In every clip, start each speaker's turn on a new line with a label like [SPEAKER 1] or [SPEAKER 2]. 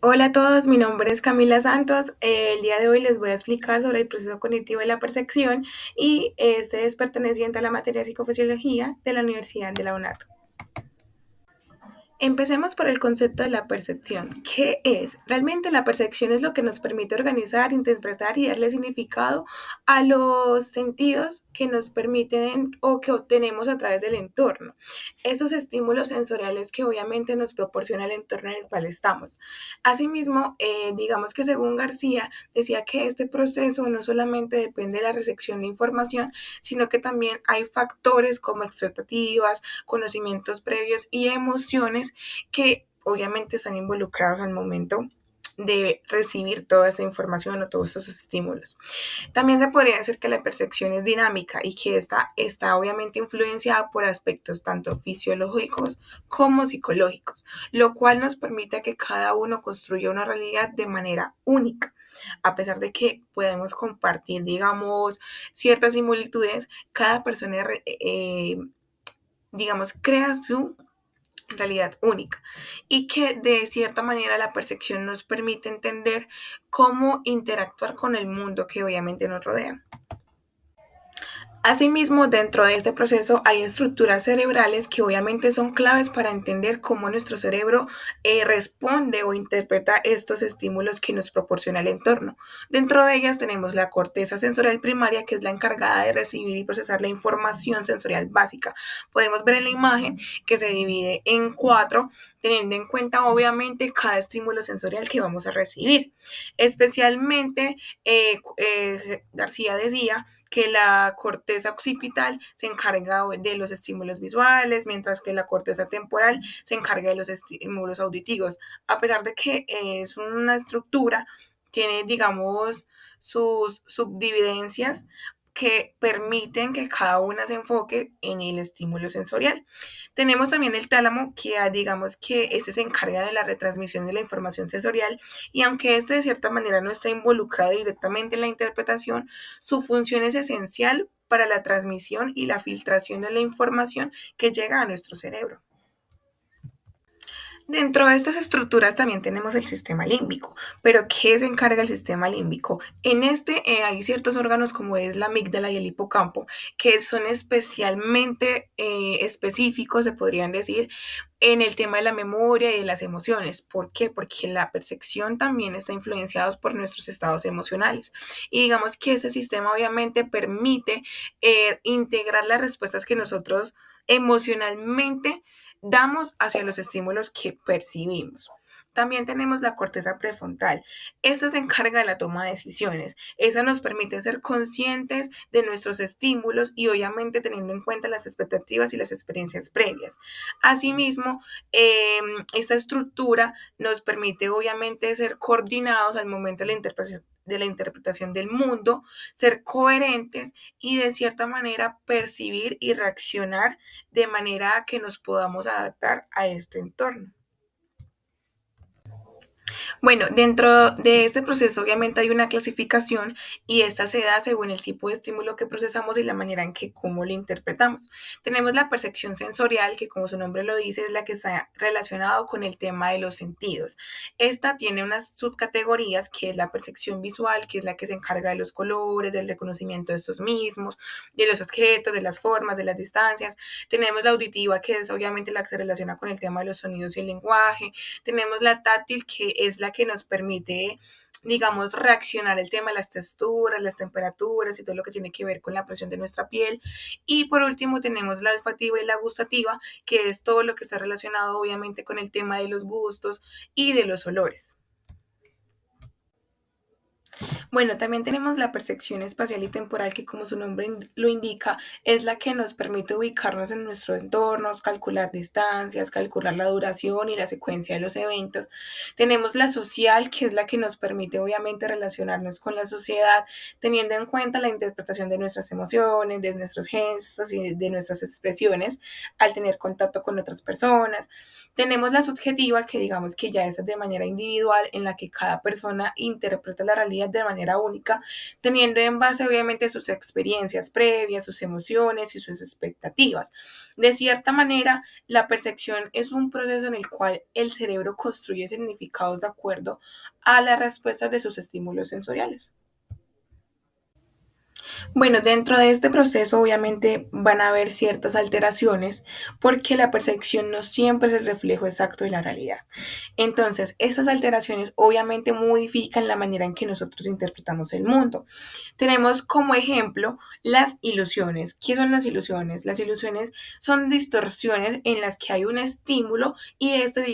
[SPEAKER 1] Hola a todos, mi nombre es Camila Santos. El día de hoy les voy a explicar sobre el proceso cognitivo de la percepción y este es perteneciente a la materia de psicofisiología de la Universidad de la UNAD. Empecemos por el concepto de la percepción. ¿Qué es? Realmente la percepción es lo que nos permite organizar, interpretar y darle significado a los sentidos que nos permiten o que obtenemos a través del entorno. Esos estímulos sensoriales que obviamente nos proporciona el entorno en el cual estamos. Asimismo, digamos que según García decía que este proceso no solamente depende de la recepción de información, sino que también hay factores como expectativas, conocimientos previos y emociones que obviamente están involucrados al momento de recibir toda esa información o todos esos estímulos. También se podría decir que la percepción es dinámica y que esta está obviamente influenciada por aspectos tanto fisiológicos como psicológicos, lo cual nos permite que cada uno construya una realidad de manera única. A pesar de que podemos compartir, digamos, ciertas similitudes, cada persona, digamos, crea su realidad única y que de cierta manera la percepción nos permite entender cómo interactuar con el mundo que obviamente nos rodea. Asimismo, dentro de este proceso hay estructuras cerebrales que obviamente son claves para entender cómo nuestro cerebro responde o interpreta estos estímulos que nos proporciona el entorno. Dentro de ellas tenemos la corteza sensorial primaria, que es la encargada de recibir y procesar la información sensorial básica. Podemos ver en la imagen que se divide en cuatro, teniendo en cuenta obviamente cada estímulo sensorial que vamos a recibir. Especialmente, García decía que la corteza occipital se encarga de los estímulos visuales, mientras que la corteza temporal se encarga de los estímulos auditivos. A pesar de que es una estructura, tiene, digamos, sus subdividencias que permiten que cada una se enfoque en el estímulo sensorial. Tenemos también el tálamo, que digamos que este se encarga de la retransmisión de la información sensorial y aunque este de cierta manera no está involucrado directamente en la interpretación, su función es esencial para la transmisión y la filtración de la información que llega a nuestro cerebro. Dentro de estas estructuras también tenemos el sistema límbico, pero ¿qué se encarga el sistema límbico? En este hay ciertos órganos como es la amígdala y el hipocampo que son especialmente específicos, se podrían decir, en el tema de la memoria y de las emociones. ¿Por qué? Porque la percepción también está influenciada por nuestros estados emocionales. Y digamos que ese sistema obviamente permite integrar las respuestas que nosotros emocionalmente damos hacia los estímulos que percibimos. También tenemos la corteza prefrontal. Esta se encarga de la toma de decisiones. Esa nos permite ser conscientes de nuestros estímulos y obviamente teniendo en cuenta las expectativas y las experiencias previas. Asimismo, esta estructura nos permite obviamente ser coordinados al momento de la interpretación del mundo, ser coherentes y de cierta manera percibir y reaccionar de manera que nos podamos adaptar a este entorno. Bueno, dentro de este proceso obviamente hay una clasificación y esta se da según el tipo de estímulo que procesamos y la manera en que cómo lo interpretamos. Tenemos la percepción sensorial, que como su nombre lo dice, es la que está relacionado con el tema de los sentidos. Esta tiene unas subcategorías, que es la percepción visual, que es la que se encarga de los colores, del reconocimiento de estos mismos, de los objetos, de las formas, de las distancias. Tenemos la auditiva, que es obviamente la que se relaciona con el tema de los sonidos y el lenguaje. Tenemos la táctil, que es la que nos permite, digamos, reaccionar el tema de las texturas, las temperaturas y todo lo que tiene que ver con la presión de nuestra piel. Y por último tenemos la olfativa y la gustativa, que es todo lo que está relacionado obviamente con el tema de los gustos y de los olores. Bueno, también tenemos la percepción espacial y temporal, que como su nombre lo indica, es la que nos permite ubicarnos en nuestros entornos, calcular distancias, calcular la duración y la secuencia de los eventos. Tenemos la social, que es la que nos permite obviamente relacionarnos con la sociedad, teniendo en cuenta la interpretación de nuestras emociones, de nuestros gestos y de nuestras expresiones al tener contacto con otras personas. Tenemos la subjetiva, que digamos que ya es de manera individual, en la que cada persona interpreta la realidad realidades de manera única, teniendo en base obviamente sus experiencias previas, sus emociones y sus expectativas. De cierta manera, la percepción es un proceso en el cual el cerebro construye significados de acuerdo a las respuestas de sus estímulos sensoriales. Bueno, dentro de este proceso obviamente van a haber ciertas alteraciones porque la percepción no siempre es el reflejo exacto de la realidad. Entonces, esas alteraciones obviamente modifican la manera en que nosotros interpretamos el mundo. Tenemos como ejemplo las ilusiones. ¿Qué son las ilusiones? Las ilusiones son distorsiones en las que hay un estímulo y este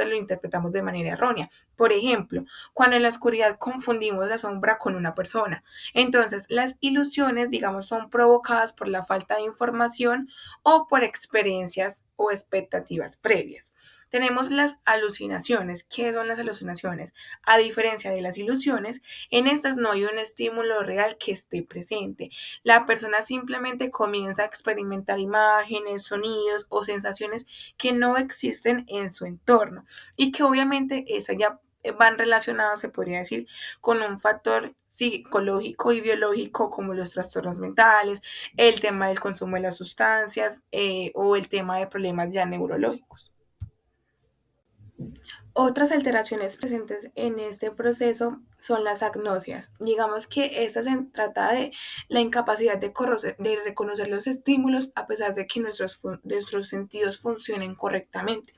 [SPEAKER 1] lo interpretamos de manera errónea. Por ejemplo, cuando en la oscuridad confundimos la sombra con una persona. Entonces, las ilusiones, digamos, son provocadas por la falta de información o por experiencias o expectativas previas. Tenemos las alucinaciones. ¿Qué son las alucinaciones? A diferencia de las ilusiones, en estas no hay un estímulo real que esté presente. La persona simplemente comienza a experimentar imágenes, sonidos o sensaciones que no existen en su entorno y que obviamente esa ya van relacionados, se podría decir, con un factor psicológico y biológico como los trastornos mentales, el tema del consumo de las sustancias o el tema de problemas ya neurológicos. Otras alteraciones presentes en este proceso son las agnosias. Digamos que esta se trata de la incapacidad de reconocer los estímulos a pesar de que nuestros sentidos funcionen correctamente.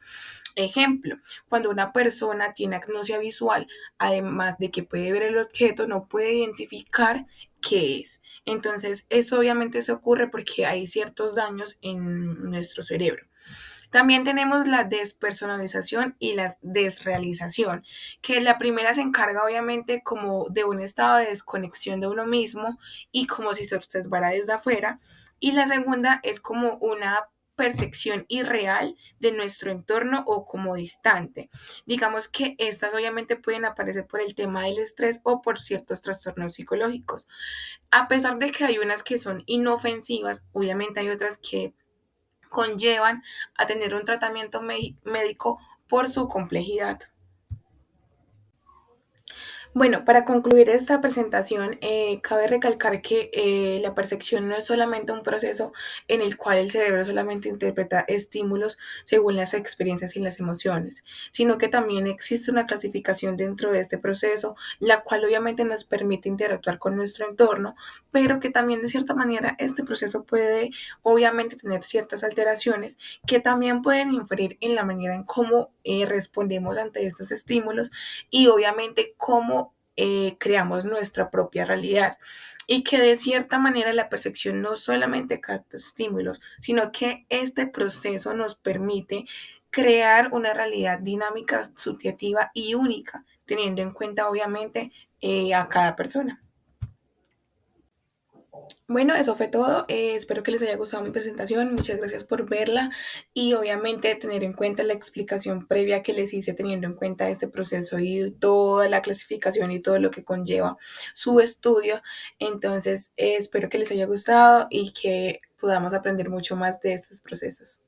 [SPEAKER 1] Ejemplo, cuando una persona tiene agnosia visual, además de que puede ver el objeto, no puede identificar qué es. Entonces, eso obviamente se ocurre porque hay ciertos daños en nuestro cerebro. También tenemos la despersonalización y la desrealización, que la primera se encarga obviamente como de un estado de desconexión de uno mismo y como si se observara desde afuera, y la segunda es como una percepción irreal de nuestro entorno o como distante. Digamos que estas obviamente pueden aparecer por el tema del estrés o por ciertos trastornos psicológicos. A pesar de que hay unas que son inofensivas, obviamente hay otras que conllevan a tener un tratamiento médico por su complejidad. Bueno, para concluir esta presentación, cabe recalcar que la percepción no es solamente un proceso en el cual el cerebro solamente interpreta estímulos según las experiencias y las emociones, sino que también existe una clasificación dentro de este proceso, la cual obviamente nos permite interactuar con nuestro entorno, pero que también de cierta manera este proceso puede obviamente tener ciertas alteraciones que también pueden inferir en la manera en cómo respondemos ante estos estímulos y obviamente cómo creamos nuestra propia realidad y que de cierta manera la percepción no solamente capta estímulos, sino que este proceso nos permite crear una realidad dinámica, subjetiva y única, teniendo en cuenta obviamente a cada persona. Bueno, eso fue todo. Espero que les haya gustado mi presentación. Muchas gracias por verla y obviamente tener en cuenta la explicación previa que les hice teniendo en cuenta este proceso y toda la clasificación y todo lo que conlleva su estudio. Entonces, espero que les haya gustado y que podamos aprender mucho más de estos procesos.